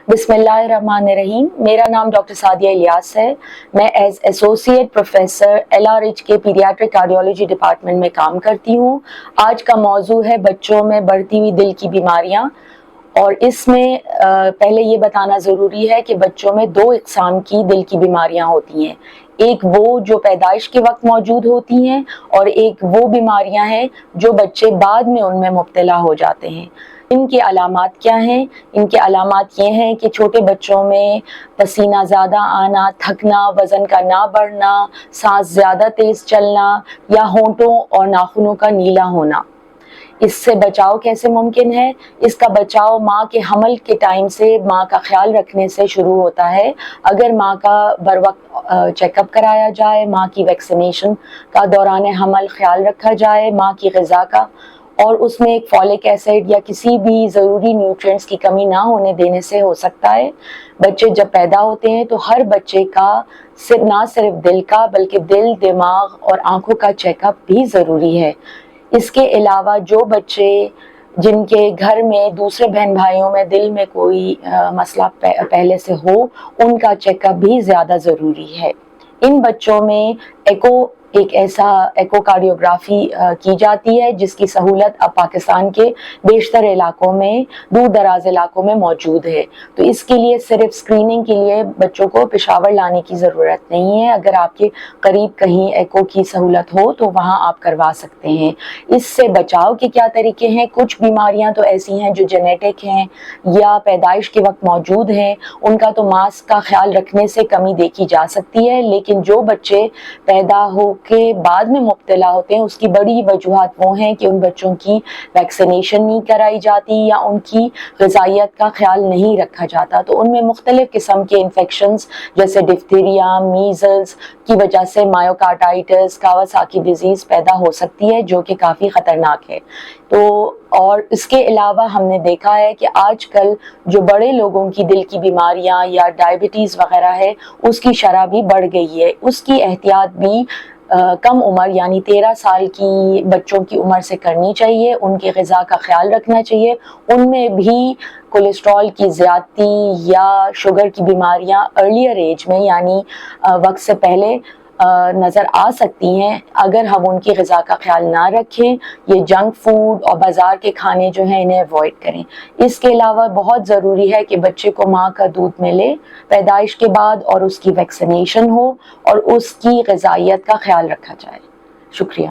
बिस्मिल्लाहिर्रहमानिर्रहीम। मेरा नाम डॉक्टर सादिया इलियास है। मैं एज एसोसिएट प्रोफेसर LRH के पीडियाट्रिक कार्डियोलॉजी डिपार्टमेंट में काम करती हूँ। आज का मौजू है बच्चों में बढ़ती हुई दिल की बीमारियाँ, और इसमें पहले ये बताना ज़रूरी है कि बच्चों में दो इक़साम की दिल की बीमारियाँ होती हैं। एक वो जो पैदाइश के वक्त मौजूद होती हैं, और एक वो बीमारियाँ हैं जो बच्चे बाद में उनमें मुब्तला हो जाते हैं। इनके अलामात क्या हैं? इनके अलामात ये हैं कि छोटे बच्चों में पसीना ज़्यादा आना, थकना, वज़न का ना बढ़ना, सांस ज़्यादा तेज़ चलना, या होंठों और नाखूनों का नीला होना। इससे बचाव कैसे मुमकिन है? इसका बचाव माँ के हमल के टाइम से माँ का ख्याल रखने से शुरू होता है। अगर माँ का बर वक्त चेकअप कराया जाए, माँ की वैक्सीनेशन का दौरान हमल ख्याल रखा जाए, माँ की ग़िज़ा का, और उसमें एक फॉलिक एसिड या किसी भी ज़रूरी न्यूट्रिएंट्स की कमी ना होने देने से हो सकता है। बच्चे जब पैदा होते हैं तो हर बच्चे का ना सिर्फ दिल का बल्कि दिल, दिमाग और आँखों का चेकअप भी ज़रूरी है। इसके अलावा जो बच्चे जिनके घर में दूसरे बहन भाइयों में दिल में कोई मसला पहले से हो, उनका चेकअप भी ज़्यादा ज़रूरी है। इन बच्चों में एक ऐसा एकोकार्डियोग्राफी की जाती है जिसकी सहूलत अब पाकिस्तान के बेशतर इलाकों में, दूर दराज इलाकों में मौजूद है। तो इसके लिए सिर्फ स्क्रीनिंग के लिए बच्चों को पेशावर लाने की ज़रूरत नहीं है। अगर आपके करीब कहीं एको की सहूलत हो तो वहाँ आप करवा सकते हैं। इससे बचाव के क्या तरीके हैं? कुछ बीमारियाँ तो ऐसी हैं जो जेनेटिक हैं या पैदाइश के वक्त मौजूद हैं, उनका तो मास्क का ख्याल रखने से कमी देखी जा सकती है। लेकिन जो बच्चे पैदा हो के बाद में मुब्तला होते हैं, उसकी बड़ी वजूहात वो हैं कि उन बच्चों की वैक्सीनेशन नहीं कराई जाती या उनकी ग़िज़ाइयत का ख्याल नहीं रखा जाता। तो उनमें मुख्तलिफ़ किस्म के इन्फेक्शंस जैसे डिफ्थीरिया, मीज़ल्स की वजह से मायोकार्डाइटिस, कावासाकी डिजीज़ पैदा हो सकती है, जो कि काफ़ी ख़तरनाक है। तो और इसके अलावा हमने देखा है कि आजकल जो बड़े लोगों की दिल की बीमारियां या डायबिटीज़ वगैरह है, उसकी शरह भी बढ़ गई है। उसकी एहतियात भी कम उम्र यानी 13 साल की बच्चों की उम्र से करनी चाहिए। उनकी ग़िज़ा का ख्याल रखना चाहिए। उनमें भी कोलेस्ट्रॉल की ज़्यादती या शुगर की बीमारियां अर्लियर एज में यानी वक्त से पहले नज़र आ सकती हैं अगर हम उनकी ग़िज़ा का ख्याल ना रखें। ये जंक फूड और बाज़ार के खाने जो हैं, इन्हें अवॉइड करें। इसके अलावा बहुत ज़रूरी है कि बच्चे को माँ का दूध मिले पैदाइश के बाद, और उसकी वैक्सीनेशन हो और उसकी ग़िज़ाइयत का ख्याल रखा जाए। शुक्रिया।